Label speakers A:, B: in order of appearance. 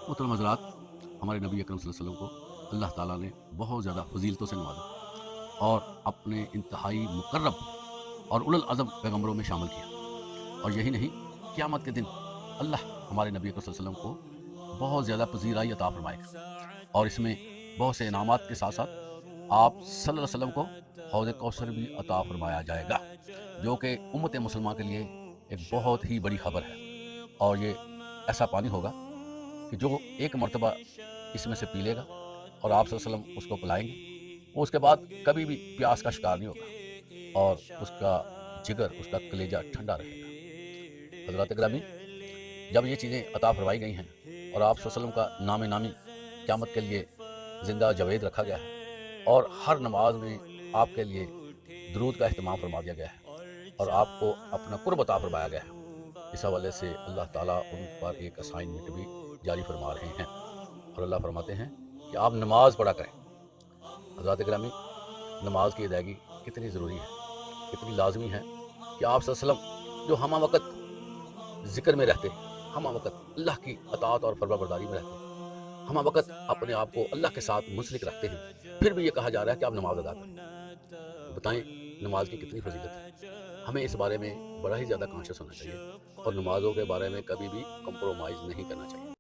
A: मोहतरम हज़रात, हमारे नबी अकरम सल्लल्लाहु अलैहि वसल्लम को अल्लाह ताला ने बहुत ज़्यादा फजीलतों से नवाजा और अपने इंतहाई मुकर्रब और उलुल अज़म पैगम्बरों में शामिल किया। और यही नहीं, क़यामत के दिन अल्लाह हमारे नबी अकरम सल्लल्लाहु अलैहि वसल्लम को बहुत ज़्यादा पज़ीराई अता फ़रमाएगा और इसमें बहुत से इनामात के साथ साथ आप सल्लल्लाहु अलैहि वसल्लम को हौज़ कौसर भी अता फ़रमाया जाएगा, जो कि उम्मत मुसलमान के लिए एक बहुत ही बड़ी खबर है। और ये ऐसा पानी होगा कि जो एक मरतबा इसमें से पी लेगा और आप सल्लल्लाहु अलैहि वसल्लम उसको पिलाएंगे, वो उसके बाद कभी भी प्यास का शिकार नहीं होगा और उसका जिगर, उसका कलेजा ठंडा रहेगा। हज़रात गिरामी, जब ये चीज़ें अता फरमाई गई हैं और आप सल्लल्लाहु अलैहि वसल्लम का नाम नामी क़यामत के लिए ज़िंदा जवेद रखा गया है और हर नमाज में आपके लिए दुरूद का अहतमाम फरमा दिया गया है और आपको अपना कुर्ब अता फरमाया गया है, इस हवाले से अल्लाह ताला उन पर एक असाइनमेंट भी जारी फरमा रहे हैं और अल्लाह फरमाते हैं कि आप नमाज पढ़ा करें। हज़रात गिरामी, नमाज की अदायगी कितनी ज़रूरी है, कितनी लाजमी है कि आप सल्लल्लाहु अलैहि वसल्लम जो हमा वक़्त ज़िक्र में रहते, हमा वक़्त अल्लाह की अताअत और फरमाबरदारी में रहते, हमा वक़्त अपने आप को अल्लाह के साथ मुंसलिक रखते हैं, फिर भी ये कहा जा रहा है कि आप नमाज अदा करें। तो बताएं, नमाज की कितनी फजीलत है। हमें इस बारे में बड़ा ही ज़्यादा कॉन्शियस होना चाहिए और नमाज़ों के बारे में कभी भी कम्प्रोमाइज़ नहीं करना चाहिए।